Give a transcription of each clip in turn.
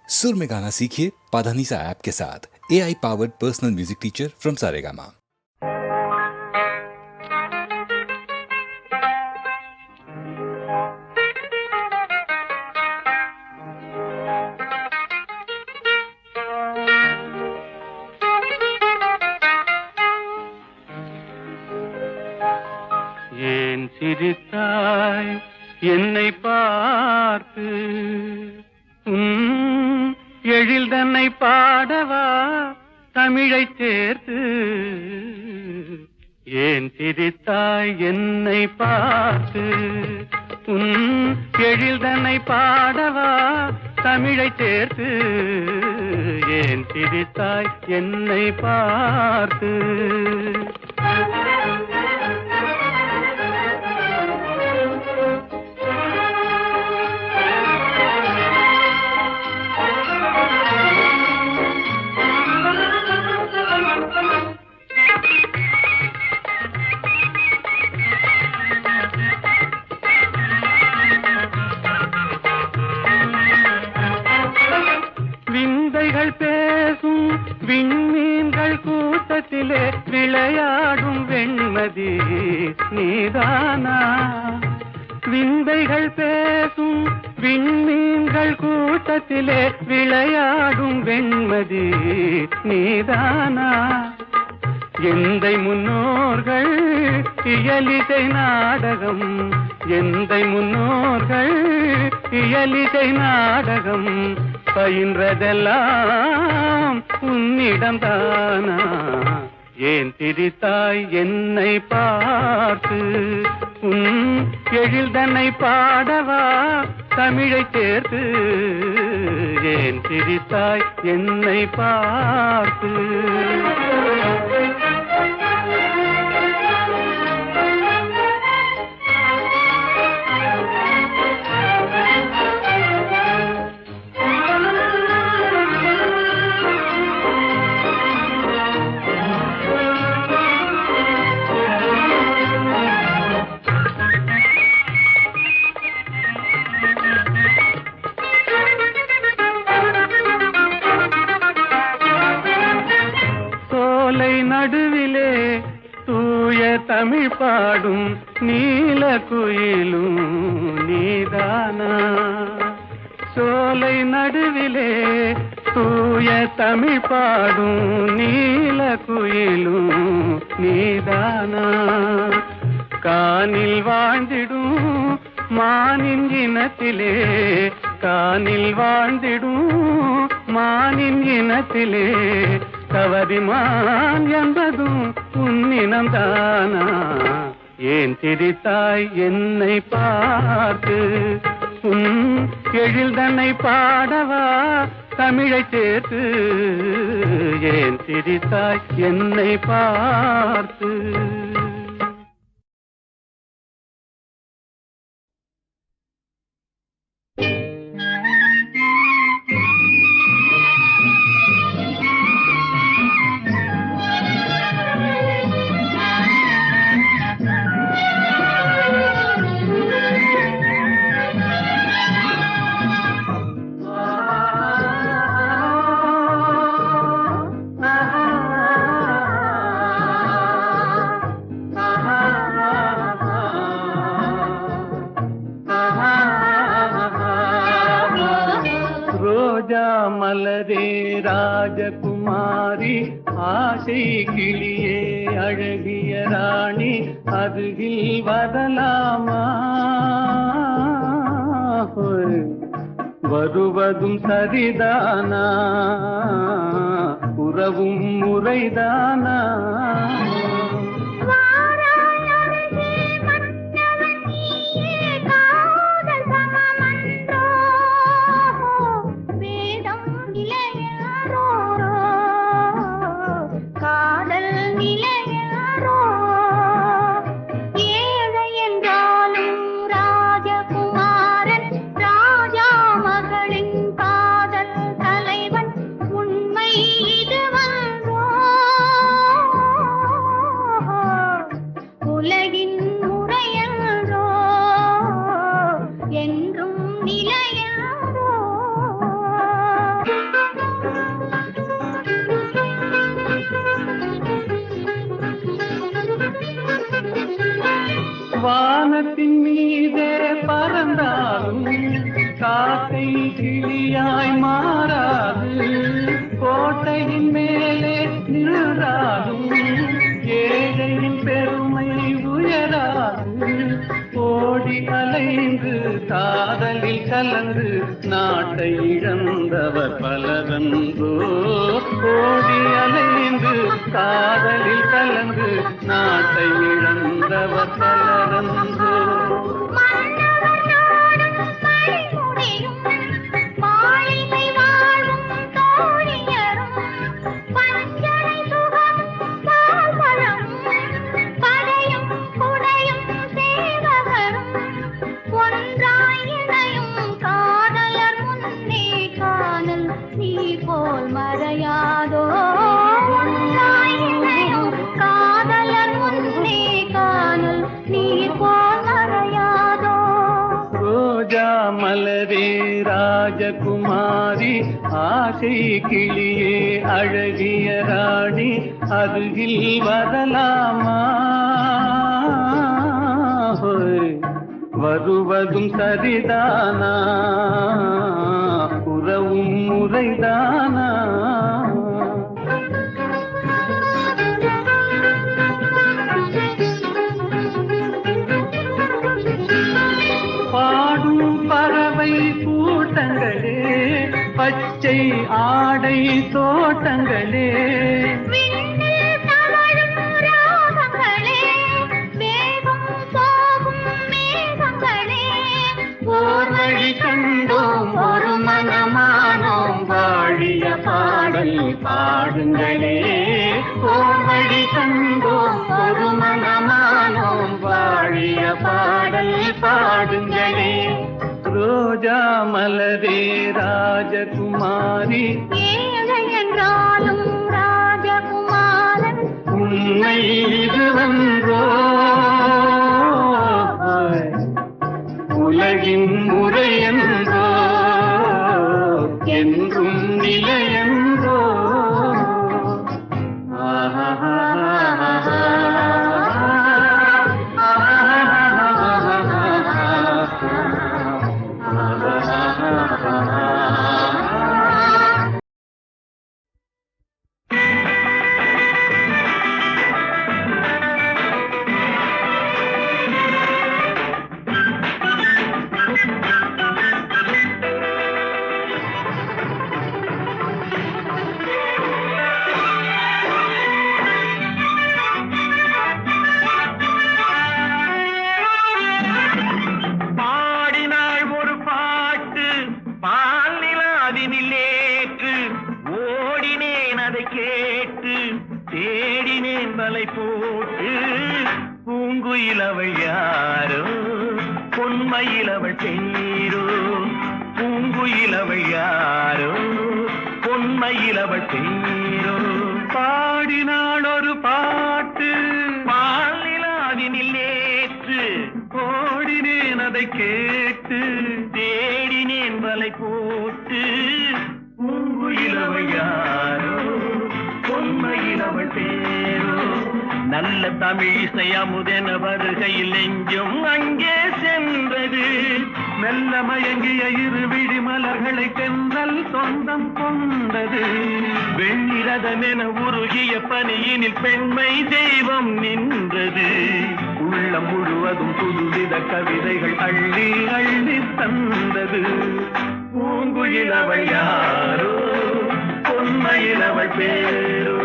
सुर में गाना सीखिए पाधानीसा ऐप के साथ। AI powered personal music teacher from Saregama. ஏன் சிரித்தாய் என்னை பார்த்து, எழில் தன்னை பாடவா தமிழை சேர்த்து. ஏன் சிரித்தாய் என்னை பார்த்து, எழில் தன்னை பாடவா தமிழை சேர்த்து. ஏன் சிரித்தாய் என்னை பார்த்து. விந்தைகள் பேசும் விண்மீன்கள் கூட்டத்திலே விளையாடும் வெண்மதி நீதானா? விந்தைகள் பேசும் விண்மீன்கள் கூட்டத்திலே விளையாடும் வெண்மதி நீதானா? எந்தை முன்னோர்கள் இயலிசை நாடகம், எந்தை முன்னோர்கள் இயலிசை நாடகம் பயின்றதெல்லாம் உன்னிடம்தானா? ஏன் சிரித்தாய் என்னை பார்த்து, எழில் தன்னை பாடவா தமிழை சேர்த்து. ஏன் சிரித்தாய் என்னை பார்த்து. நடுவிலே தூய தமிழ் பாடும் நீல குயிலும் நீதானா? சோலை நடுவிலே தூய தமிழ் பாடும் நீல குயிலும் நீதானா? கானில் வாழ்ந்திடும் மானின் இனத்திலே, கானில் வாழ்ந்திடும் மானின் இனத்திலே கவரிமான் என்பதும் உன்னினம்தானா? ஏன் சிரித்தாய் என்னை பார்த்து, எழில் தன்னை பாடவா தமிழை சேர்த்து. ஏன் சிரித்தாய் என்னை பார்த்து. மலரே ராஜகுமாரி, ஆசை கிளியே அழகிய ராணி, அருகில் வரலாமா? வருவதும் சரிதானா? உறவும் முறைதானா? கலந்து நாட்டை இழந்தவர் பலரன்றோ. ஓடி அலைந்து காதலில் கலந்து நாட்டை இழந்தவர் பலரன்றோ. மலரே ராஜகுமாரி ஆசை கிளியே அழகிய ராணி அருகில் வரலாமா? வருவதும் சரிதானா? உறவும் முறைதானா? பாடும் பறவை கூட்டங்களே, பச்சை ஆடை தோட்டங்களே, ஓர் வழி கண்டோம் ஒரு மனமானோம் வாழிய பாடல் பாடுங்களே. ஓர் வழி கண்டோம் ஒரு மனமானோம் வாழிய பாடல் பாடுங்களே. ரோஜா மலரே ராஜகுமாரி, ஏழை என்றாலும் ராஜகுமாரன் உண்மை இதுவன்றோ? உலகின் முறையென்றோ என்றும் நிலையென்றோ? தேடினேன் வலை போட்டு பூங்குயிலவள் யாரோ பொன்மயிலவள் பேரோ. பூங்குயிலவள் யாரோ பொன்மயிலவள் பேரோ. பாடினாள் ஒரு பாட்டு பாலிலாவினில் நேற்று, ஓடினேன் அதை கேட்டு தேடினேன் வலை போட்டு பூங்குயிலவள் யாரோ பொன்மயிலவள் பேரோ. நல்ல தமிழிசை அமுதென வருகையில் நெஞ்சும் அங்கே சென்றது. மெல்ல மயங்கிய இருவிழி மலர்களை தென்றல் சொந்தம் கொண்டது. வெண்ணிரதமென உருகிய பனியினில் பெண்மை தெய்வம் நின்றது. உள்ளம் முழுவதும் புதுவித கவிதைகள் அள்ளி அள்ளி தந்தது. பூங்குயிலவள் யாரோ பொன்மயிலவள் பேரோ.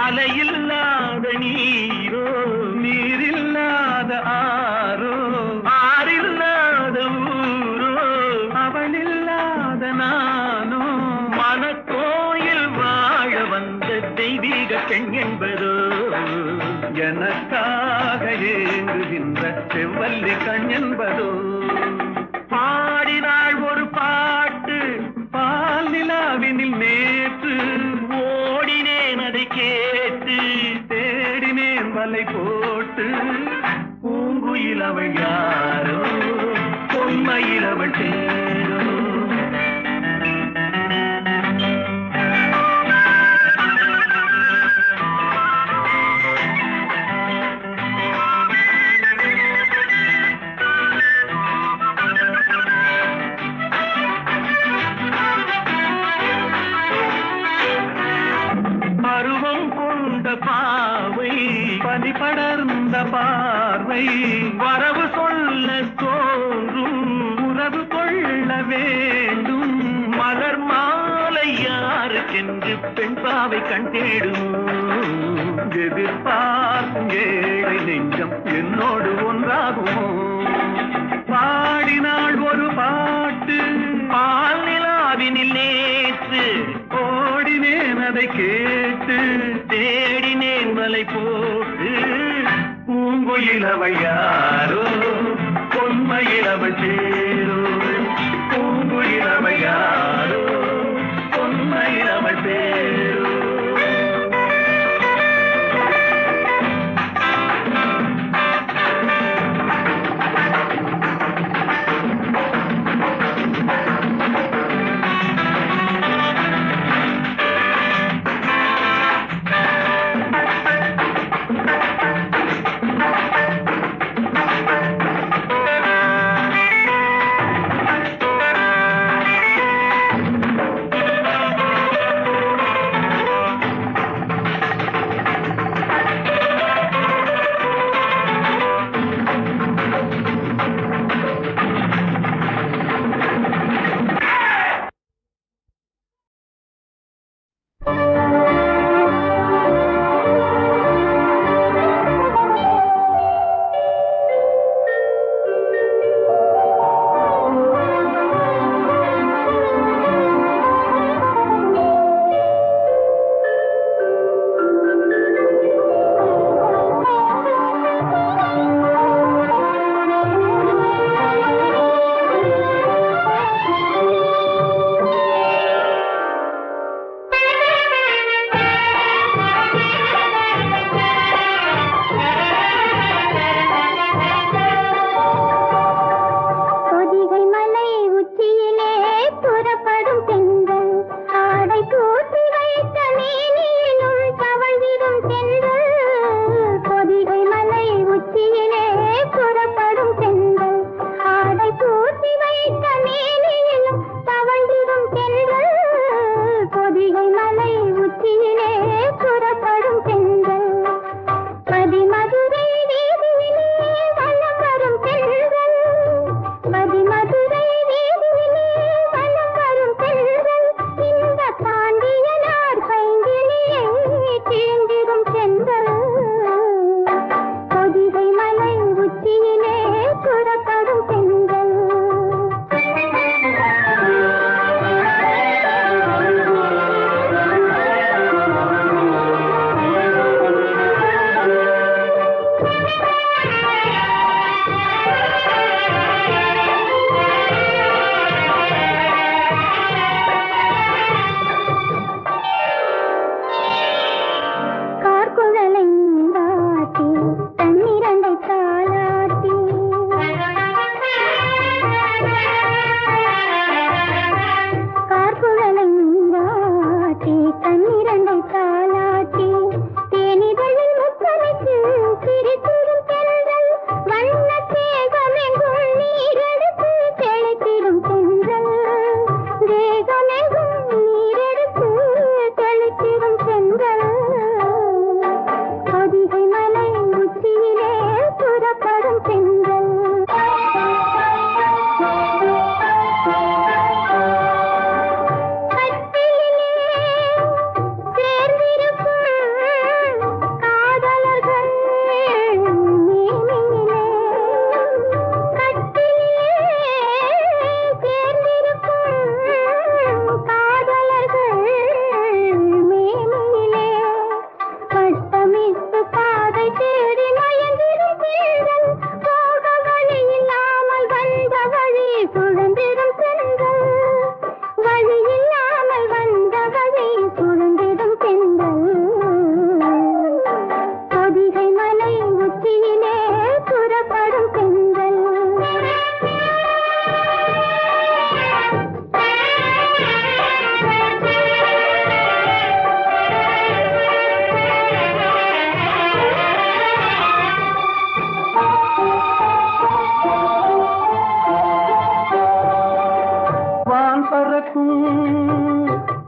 அலையில்லாத நீரோ நீரில்லாத ஆரோ, ஆறில்லாத ஊரோ அவளில்லாத நானோ. மனக்கோயில் வாழ வந்த தெய்வீக பெண் என்பதோ, எனக்காக ஏங்குகின்ற செவ்வல்லி கண் என்பதோ. பாடினாள் ஒரு பாட்டு பால் நிலாவினில் நேற்று, ஓடினேன் அதை கேட்டு தேடினேன் வலை போட்டு. பூங்குயிலவள் யாரோ பொன்மயிலவள் பேரோ. இல்லை வரவு சொல்ல தோன்றும் உறவு கொள்ள வேண்டும் மலர் மாலை யாருக்கென்று பெண் பாவை கண் தேடும் எதிர்பார்க்கும் ஏழை நெஞ்சம் என்னோடு ஒன்றாகுமோ பாடினாள் ஒரு பாட்டு பால் நிலாவினில் நேற்று ஓடினேன் அதை கேட்டு தேடினேன் வலை போட்டு பூங்குயிலவள் யாரோ பொன்மையிலவள் சேரோ பூங்குயிலவள் யாரோ பொன்மையிலவள் சேரோ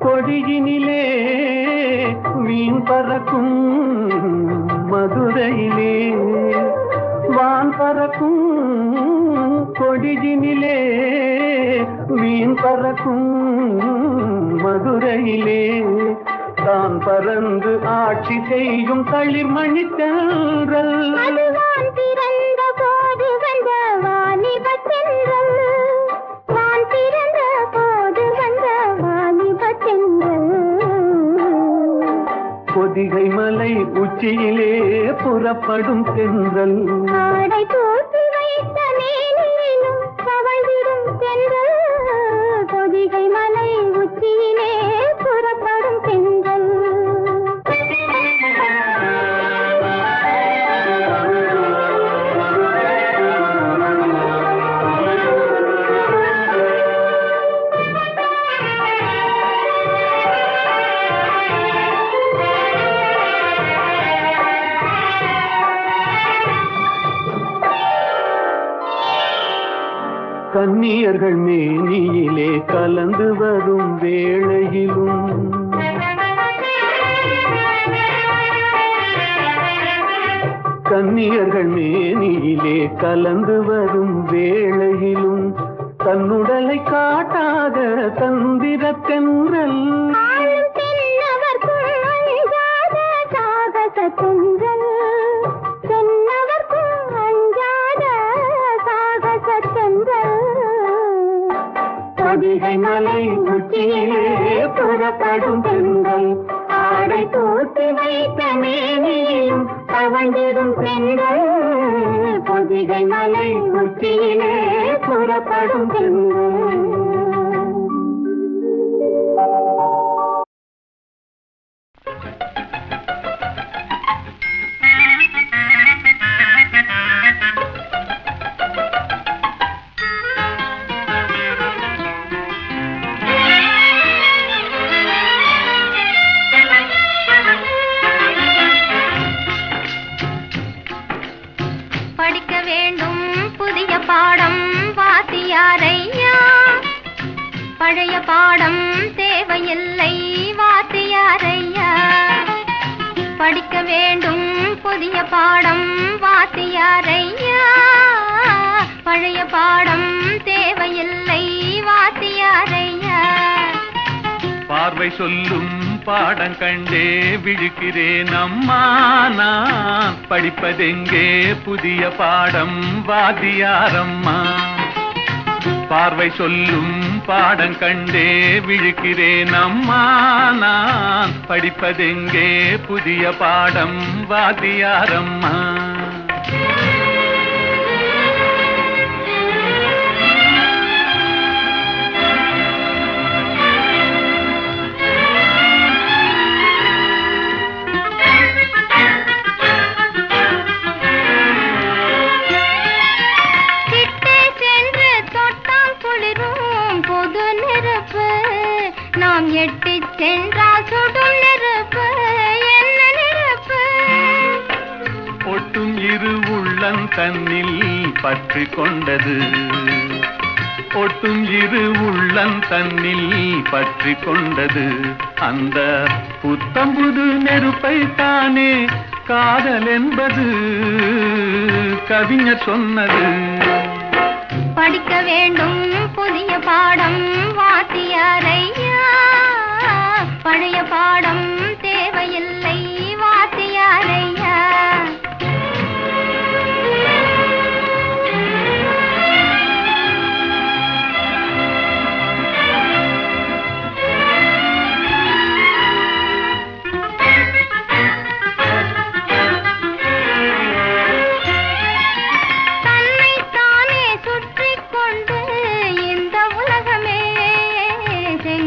கொடியினிலே மீன் பறக்கும் மதுரையிலே வான் கொடியினிலே மீன் பறக்கும் மதுரையிலே தான் பறந்து ஆட்சி செய்யும் தளிர்மணி தென்றல் அதுதான் பிறந்த போது வந்த வாலிப தென்றல் நான் பிறந்த போது வந்த வாலிப தென்றல் பொதிகை மலை உச்சியிலே புறப்படும் தென்றல் ஆடை தூக்கி வைத்த மேனியிலும் தவழ்ந்திடும் தென்றல் பொதிகை மலை உச்சியிலே புறப்படும் தென்றல் கன்னியர்கள் மேனியிலே கலந்து வரும் வேளையிலும் கன்னியர்கள் மேனியிலே கலந்து வரும் வேளையிலும் தன்னுடலை காட்டாத தந்திர தென்றல் ஆளும் தென்னவர்க்கும் அஞ்சாத சாகச தென்றல் தென்னவர்க்கும் அஞ்சாத சாகச தென்றல் பொதிகை மலை உச்சியிலே புறப்படும் தென்றல் ஆடை தூக்கி வைத்த மேனியும் தவழ்ந்திடும் தென்றல் பொதிகை மலை உச்சியிலே புறப்படும் தென்றல் படிக்க வேண்டும் புதிய பாடம் வாத்தியாரையா பழைய பாடம் தேவையில்லை வாத்தியாரையா படிக்க வேண்டும் புதிய பாடம் வாத்தியாரையா பழைய பாடம் தேவையில்லை வாத்தியாரையா பார்வை சொல்லும் பாடம் கண்டே விழுக்கிறேன் அம்மா நான் படிப்பதெங்கே புதிய பாடம் வாத்தியாரம்மா பார்வை சொல்லும் பாடம் கண்டே விழுக்கிறேன் அம்மா நான் படிப்பதெங்கே புதிய பாடம் வாத்தியாரம்மா நாம் எட்டி சென்றால் சுடும் நெருப்பு என்ன நெருப்பு ஒட்டும் இரு உள்ளம் தன்னில் பற்றி கொண்டது ஒட்டும் இரு உள்ளம் தன்னில் பற்றி கொண்டது அந்த புத்தம் புது நெருப்பை தானே காதல் என்பது கவிஞர் சொன்னது படிக்க வேண்டும் புதிய பாடம் வாத்தியாரையா பழைய பாடம் தேவையில்லை வாத்தியாரையா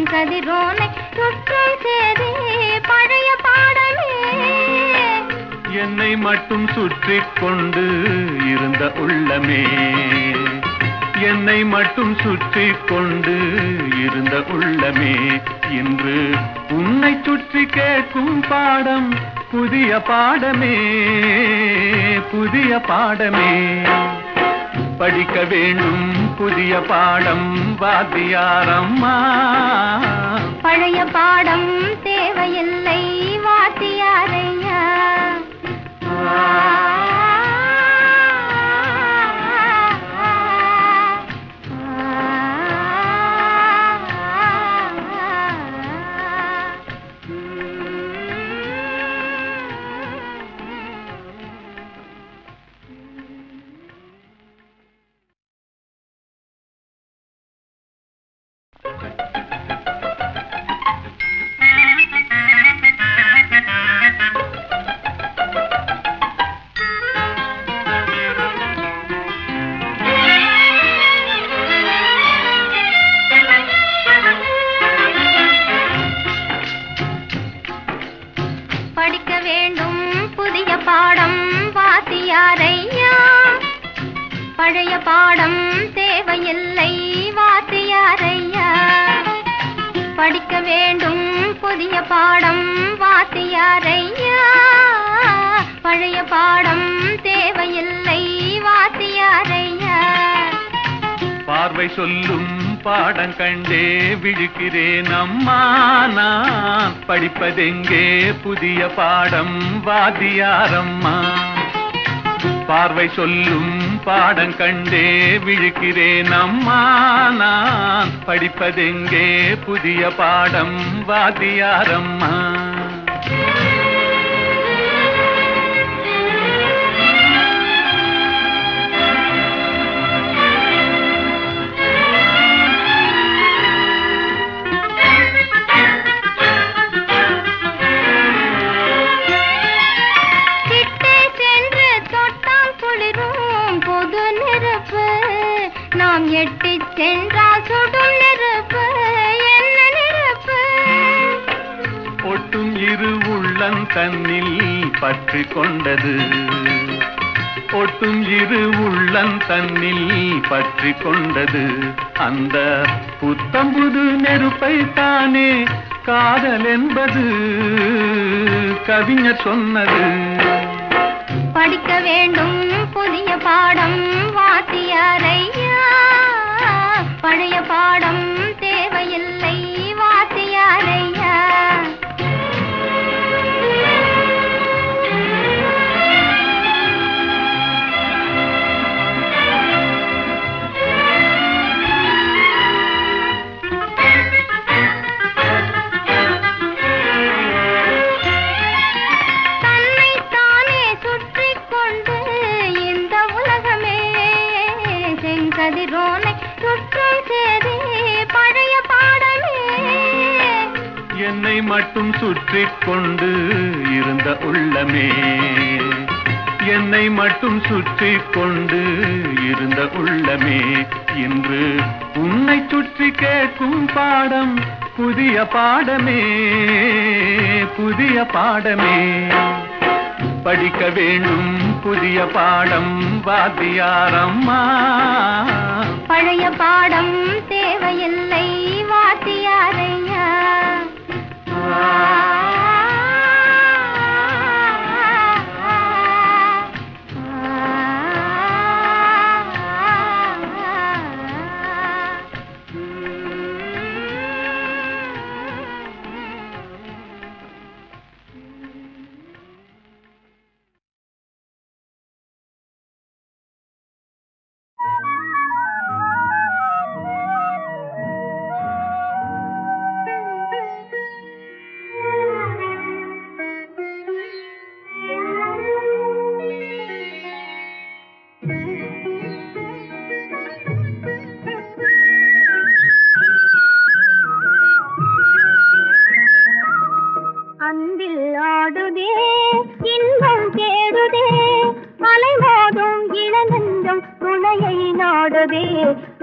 கதிரோனை சுற்றும் சேதே பழைய பாடமே என்னை மட்டும் சுற்றி கொண்டு இருந்த உள்ளமே என்னை மட்டும் சுற்றி கொண்டு இருந்த உள்ளமே இன்று உன்னை சுற்றி கேட்கும் பாடம் புதிய பாடமே புதிய பாடமே படிக்க வேண்டும் புதிய பாடம் வாத்தியாரம்மா பழைய பாடம் தேவையில்லை வாத்தியாரையா பழைய பாடம் தேவையில்லை வாத்தியாரையா. படிக்க வேண்டும் புதிய பாடம் வாத்தியாரையா. பழைய பாடம் தேவையில்லை வாத்தியாரையா. பார்வை சொல்லும் பாடம் கண்டே விழுக்கிறேன் அம்மா நான். படிப்பதெங்கே புதிய பாடம் வாத்தியாரம்மா. பார்வை சொல்லும் பாடம் கண்டே விழுக்கிறேன் அம்மா நான். படிப்பதெங்கே புதிய பாடம் வாத்தியாரம்மா. நாம் எட்டி சென்றால் சுடும் நெருப்பு என்ன நெருப்பு. ஒட்டும் இரு உள்ளம் தன்னில் பற்றி கொண்டது. ஒட்டும் இரு உள்ளம் தன்னில் பற்றி கொண்டது. அந்த புத்தம்புது நெருப்பை தானே காதல் என்பது கவிஞர் சொன்னது. படிக்க வேண்டும் புதிய பாடம் வாத்தியாரையா. பழைய பாடம் தேவையில்லை வாத்தியாரையா. கதிரோனை சுற்றும் சேதி பழைய பாடமே. என்னை மட்டும் சுற்றி கொண்டு இருந்த உள்ளமே. என்னை மட்டும் சுற்றி கொண்டு இருந்த உள்ளமே. இன்று உன்னை சுற்றி கேட்கும் பாடம் புதிய பாடமே புதிய பாடமே. படிக்க வேண்டும் புதிய பாடம் வாத்தியாரம்மா. பழைய பாடம் தேவையில்லை வாத்தியாரையா.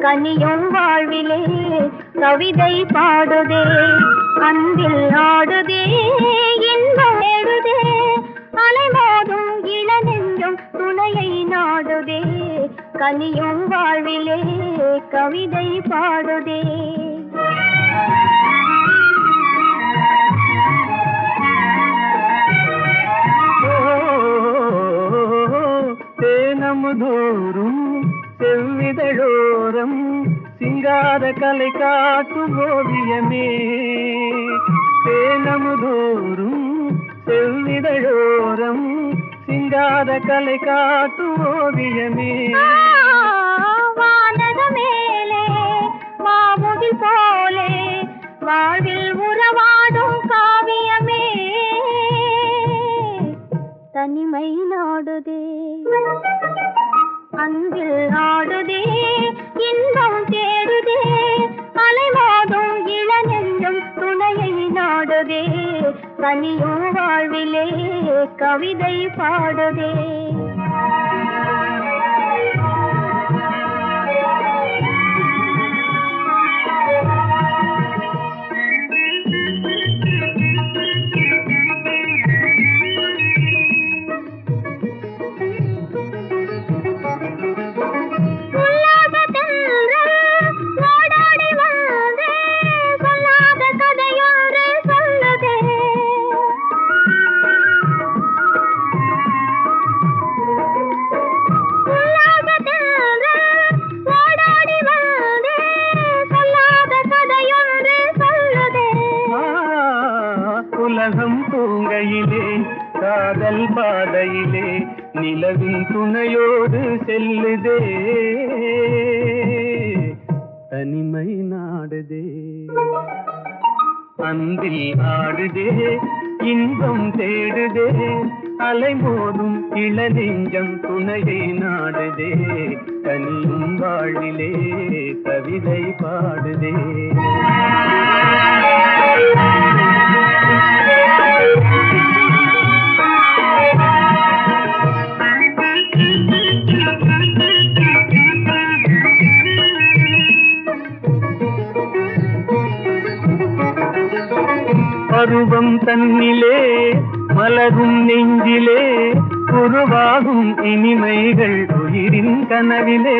கனியும் வாழ்விலே கவிதை பாடுதே. அன்பில் ஆடுதே இன்பம் தேடுதே. அலைமோதும் இளநெஞ்சும் துணையை நாடுதே. கனியும் வாழ்விலே கவிதை பாடுதே. தேனமுதோறும் செவ்விதழோரம் சிங்கார கலை காட்டும் ஓவியமே. தேனமுதோறும் செவ்விதழோரம் சிங்கார கலை காட்டும் ஓவியமே. வானக மேலே மாமுகில் போலே வாழ்வில் உறவாடும் காவியமே. தனிமை நாடுதே அன்பில் ஆடுதே இன்பம் தேடுதே. அலைமோதும் இளநெஞ்சும் துணையை நாடுதே. தனியும் வாழ்விலே கவிதை பாடுதே. காதல் பாதையிலே நிலவின் துணையோடு செல்லுதே, தனிமை நாடுதே. அன்பில் ஆடுதே, இன்பம் தேடுதே, அலைமோதும் இளநெஞ்சம் துணையை நாடுதே, தனியும் வாழ்விலே கவிதை பாடுதே. பருவம் தன்னிலே மலரும் நெஞ்சிலே உருவாகும் இனிமைகள் உயிரின் கனவிலே.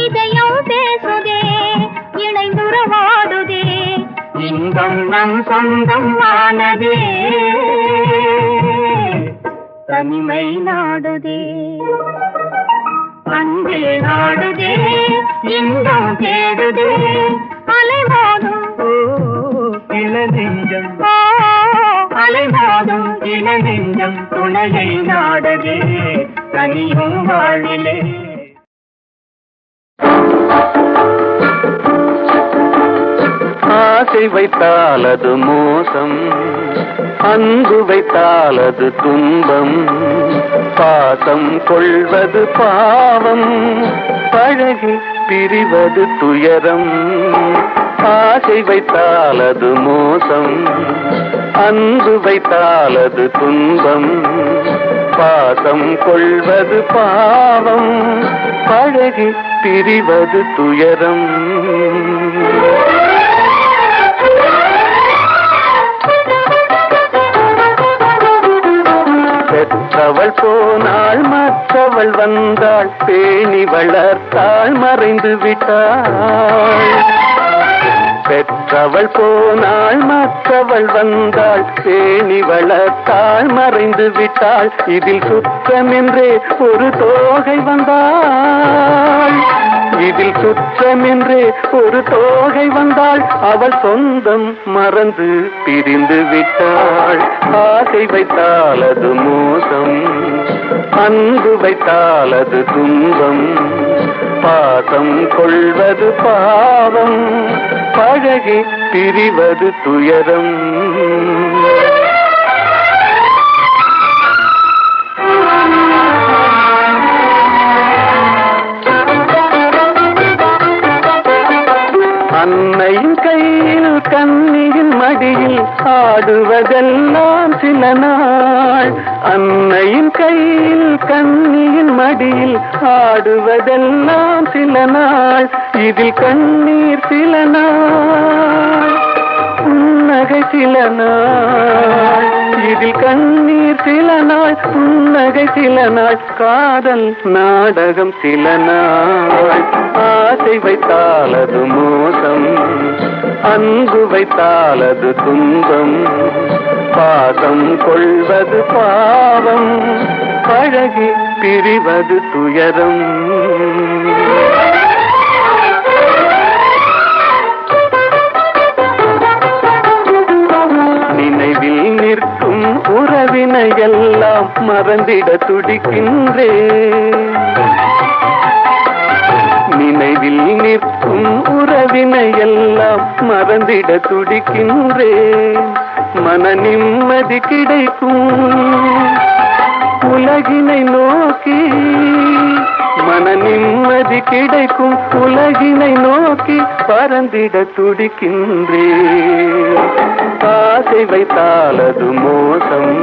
இதயம் பேசுதே, இணைந்துறவாடுதே, இன்பம் நம் சொந்தம் ஆனதே, தனிமை நாடுதே. அன்பே நாடுதே, இன்பம் தேடுதே, அலைமோதும் இளநெஞ்சம், அலைமோதும் இளநெஞ்சம் துணையை நாடுதே, தனியும் வாழ்விலே. ஆசை வைத்தால் அது மோசம், அன்பு வைத்தால் அது துன்பம், பாசம் கொள்வது பாவம், பழகி பிரிவது துயரம். ஆசை வைத்தால் அது மோசம், அன்பு வைத்தால் அது துன்பம், பாசம் கொள்வது பாவம், பழகி பிரிவது துயரம். பெற்றவள் போனாள், மற்றவள் வந்தாள், பேணி வளர்த்தாள், மறைந்து விட்டாள். பெற்றவள் போனாள், மற்றவள் வந்தாள், பேணி வளர்த்தாள், மறைந்து விட்டாள். இதில் சுற்றமென்றே ஒரு தோகை வந்தாள், இதில் சுற்றமென்றே ஒரு தோகை வந்தாள், அவள் சொந்தம் மறந்து பிரிந்து விட்டாள். ஆசை வைத்தால் அது மோசம், அன்பு வைத்தால் அது துன்பம், பாசம் கொள்வது பாவம், பழகி பிரிவது துயரம். அன்னையின் கையில் கண்ணியின் மடியில் ஆடுவதெல்லாம் சில நாள், அன்னையின் கையில் கண்ணியின் மடியில் ஆடுவதெல்லாம் சில நாள், இதில் கண்ணீர் சில நாள், புன்னகை சில நாள், இதில் கண்ணீர் சில நாள், புன்னகை சில நாள், காதல் நாடகம் சில நாள். ஆசை வைத்தால் அது மோசம், அன்பு வைத்தால் அது துன்பம், பாசம் கொள்வது பாவம், பழகி பிரிவது துயரம். நினைவில் நிற்கும் உறவினை எல்லாம் மறந்திட துடிக்கின்றேன், நினைவில் நிற்கும் உறவினை எல்லாம் மறந்திட துடிக்கின்றேன். மன நிம்மதி கிடைக்கும் உலகினை நோக்கி, மன நிம்மதி கிடைக்கும் உலகினை நோக்கி பறந்திட துடிக்கின்றேன். ஆசை வைத்தால் அது மோசம்,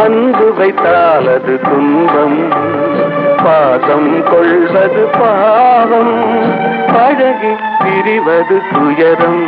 அன்பு வைத்தால் அது துன்பம், பாசம் கொள்வது பாவம், பழகி பிரிவது துயரம்.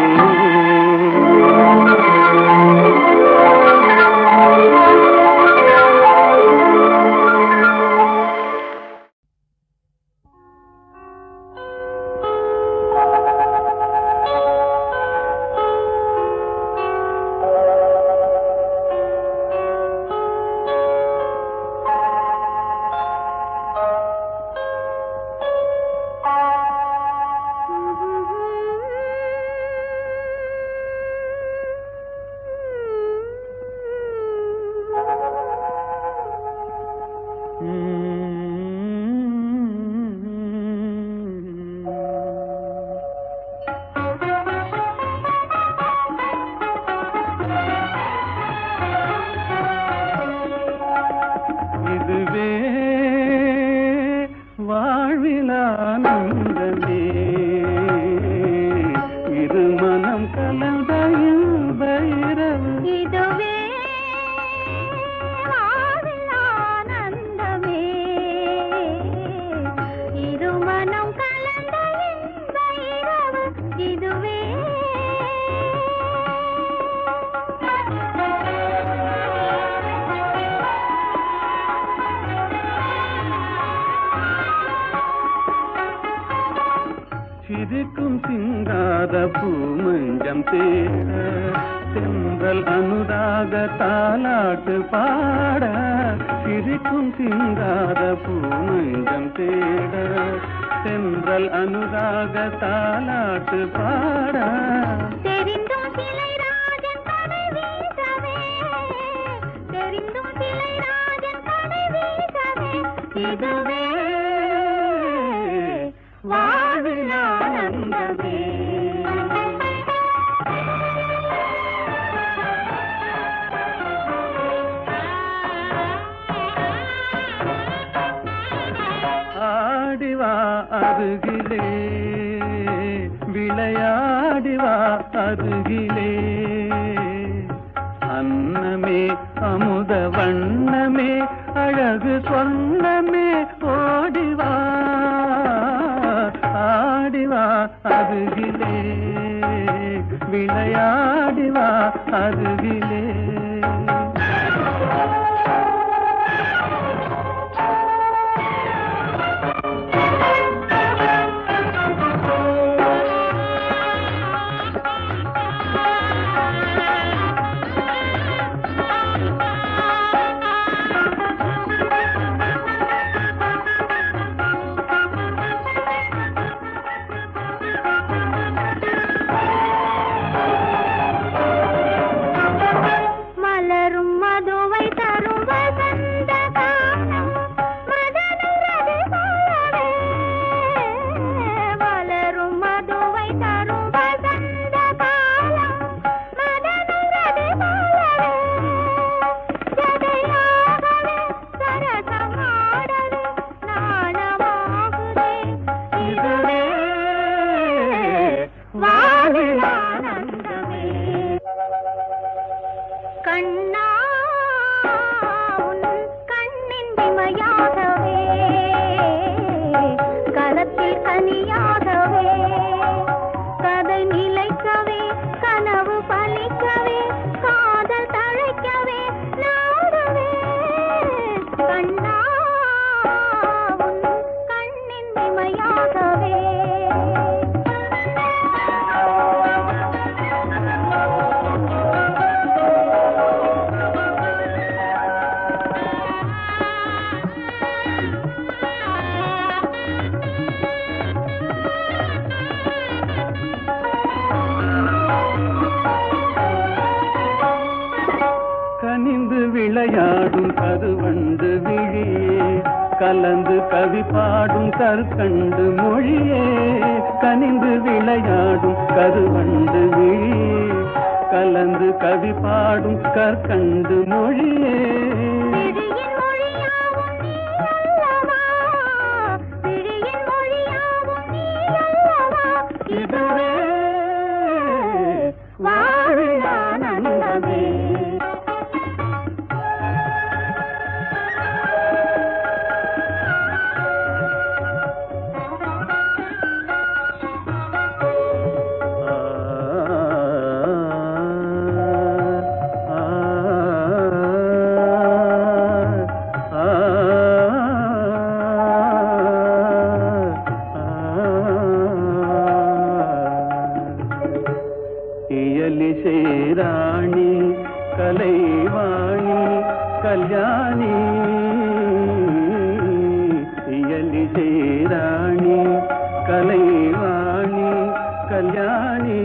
சிரிக்கும் சிங்கார பூமஞ்சம் தேட தென்றல் அனுராக தாலாட்டு பாட சிரிக்கும் சிங்கார பூமஞ்சம் தேட தென்றல் அனுராக தாலாட்டு பாட தெரிந்தும் சிலை ராஜன் கடை வீசவே தெரிந்தும் சிலை ராஜன் கடை வீசவே இதுவே வாழ்வில் ஆனந்தமே ஆடிவா அருகிலே விளையாடிவா அருகிலே அன்னமே அமுத வண்ணமே அழகு சொன்னமே ஓடிவா ஆடிவா அருகிலே விளையாடிவா அருகிலே கண்ணா உன் கண்ணின் இமையாகவே கரத்தில் கனியாகவே கதை நிலைக்கவே கனவு பலிக்கவே காதல் தழைக்கவே நாடவே கண்ணா உன் கண்ணின் இமையாகவே கனிந்து விளையாடும் கருவண்டு விழியே கலந்து கவி பாடும் கற்கண்டு மொழியே கனிந்து விளையாடும் கருவண்டு விழியே கலந்து கவி பாடும் கற்கண்டு மொழியே பிடியின் மொழியாவும் நீ அல்லவா பிடியின் மொழியாவும் நீ அல்லவா இதுவே வாழ்வில் ஆனந்தமே ராணி கலைவாணி கல்யாணி இயலிசை ராணி கலைவாணி கல்யாணி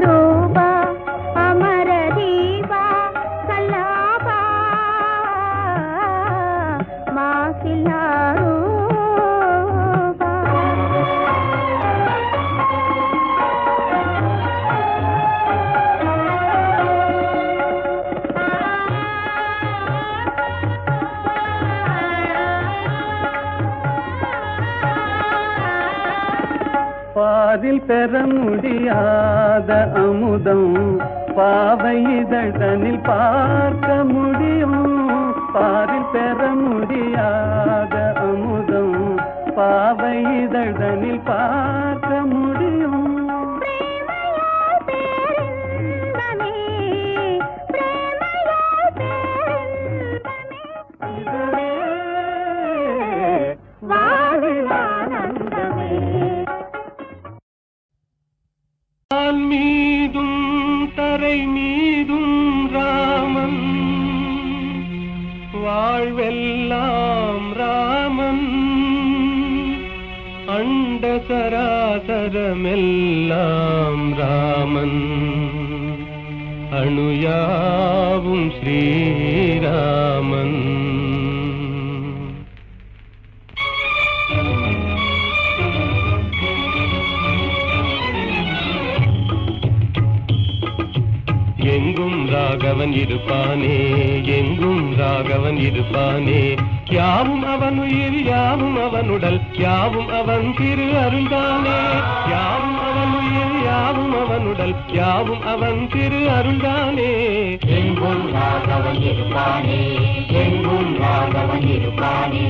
ரூபா அமர தீபா கல்லாபா மாசிலா ரூபா பாதில் பெற முடியாத அமுதம் பாவை இதழ்தனில் பார்க்க முடியும் பாதில் பெற முடியாத பாவை இதழ்தனில் பார்க்க முடியும். பிரேமையால் பேரின்பமே, பிரேமையால் பேரின்பமே, இதுவே வாழில் ஆனந்தமே. வான் மீதும் தரை மீதும் ராமன், வாழ்வெல்லாம் ராமன், அண்ட சராசரமெல்லாம் ராமன், அணுயாவும் ஸ்ரீராமன். எங்கும் ராகவன் இருப்பானே, எங்கும் ராகவன் இருப்பானே, யாவும் அவன் உயிர் யாவும் அவனுடல் யாவும் அவன் திரு அருள்தானே, யாவும் அவன் உயிர் யாவும் அவனுடல் யாவும் அவன் திரு அருள்தானே. எங்கும் ராகவன் இருப்பானே, எங்கும் ராகவன் இருப்பானே,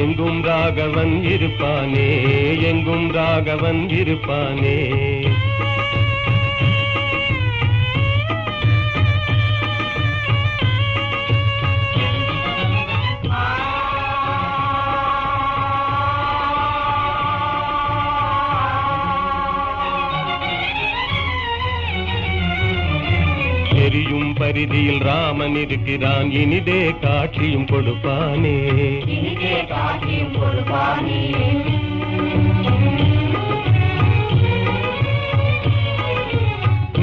எங்கும் ராகவன் இருப்பானே, எங்கும் ராகவன் இருப்பானே. எரியும் பரிதியில் ராமன் இருக்கிறான், இனிதே காட்சியும் கொடுப்பானே, இனிதே காட்சியும் கொடுப்பானே.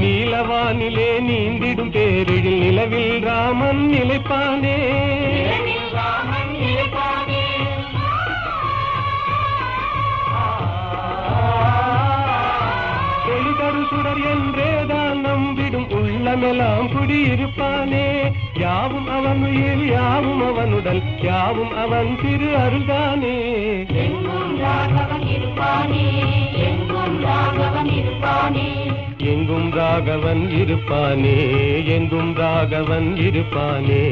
நீலவானிலே நீந்திடும் பேரில் நிலவில் ராமன் நிலைப்பானே, நிலவில் ராமன் நிலைப்பானே. ஒளிதரு சுடர் என்றேதான் நம்பிடும் உள்ளமெல்லாம் குடியிருப்பானே, யாவும் அவன் உயிர் யாவும் அவனுடல் யாவும் அவன் திரு அருள்தானே. எங்கும் ராகவன் இருப்பானே, எங்கும் ராகவன் இருப்பானே, எங்கும் ராகவன் இருப்பானே, எங்கும் ராகவன் இருப்பானே.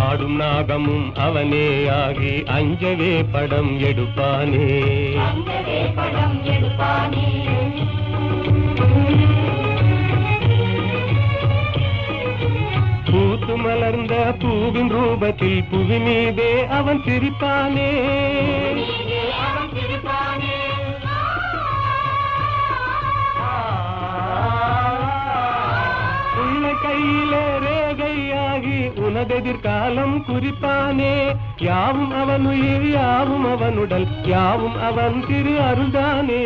ஆடும் நாகமும் அவனே ஆகி அஞ்சவே படம் எடுப்பானே, அங்கவே படம் எடுப்பானே. பூத்து மலர்ந்த பூவின் ரூபத்தில் புவி மீதே அவன் சிரிப்பானே, நீங்கே அவன் சிரிப்பானே. உள்ள கையிலே ரேகையாகி உனதெதிர்காலம் குறிப்பானே, யாவும் அவன் உயிர் யாவும் அவனுடல் யாவும் அவன் திரு அருள்தானே.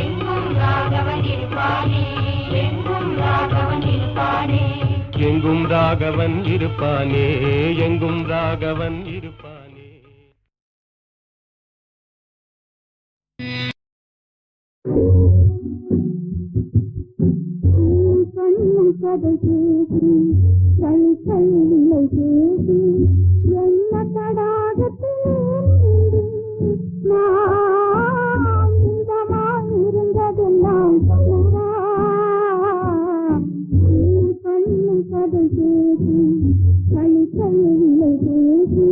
எங்கும் ராகவன் இருப்பானே, எங்கும் ராகவன் இருப்பானே, எங்கும் ராகவன் இருப்பானே, எங்கும் ராகவன் இருப்பானே. கண்ணும் கதை பேசி கை கையில்லை பேசி என்ன தடாகத்தில் நான் இருந்ததெல்லாம் சொல்லவா. கண்ணும் கதை பேசி கை கையில்லை பேசி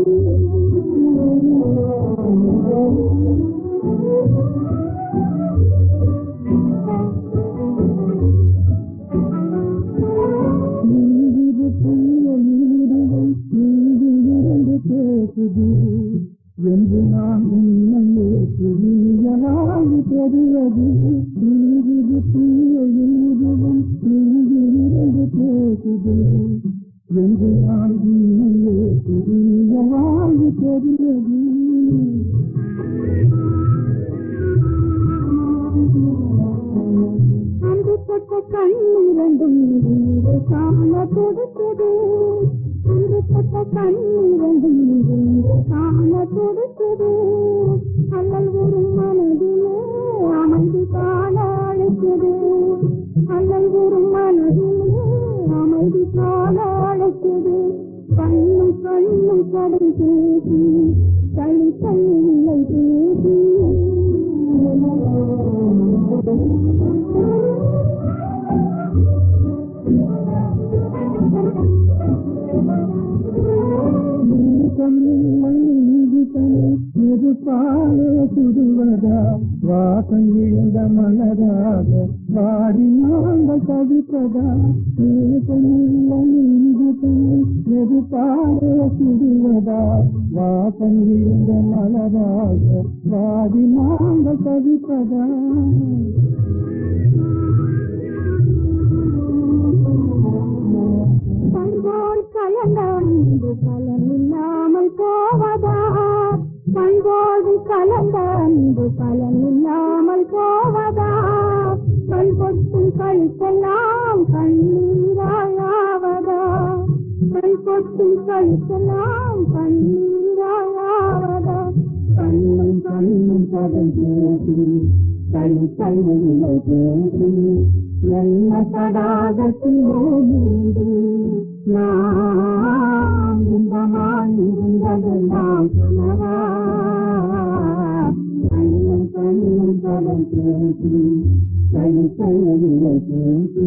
என்று நான் உண்மையே புரியலாய் தெரிவது தீயெழுதுவும் தீயிலிருந்து பேசுது என்று நான் உண்மையே புரியலாய் தெரிவது. அன்று பட்ட கண்ணிரண்டும் காண கொடுத்தது, அன்று பட்ட கண்ணிரண்டும் காண கொடுத்தது, அல்லல் ஒரு மனதிலே அமைதி காண அழைத்தது, அல்லல் ஒரு மனதிலே அமைதி காண அழைத்தது. கண்ணும் கண்ணும் கடல் பேசி தனி தன்னில்லை பேசி பாலே சுடுவதா வாசம் விழுந்த மலராக வாடி நாங்கள் தவிப்பதா எது பாலே சுடுவதா வாசம் விழுந்த மலராக வாடி நாங்கள் தவிப்பதா பண்போல் கலந்த அன்பு பலனில்லாமல் போவதா பண்போடு கலந்த அன்பு பலனில்லாமல் போவதா கண் பொட்டும் கழித்தெல்லாம் கண்ணீராயாவதா கண் பொட்டும் கழித்தெல்லாம் கண்ணீராயாவதா கண்ணும் கண்ணும் பதம் பேசி கை கைவில்லை பேசி என்ன தடாகத்தில் ஓடு நாம் இன்பமாய் இருந்ததெல்லாம் சொன்னவா கண்ணும் கண்ணும் பதம் பேசி கை கைவில்லை பேசி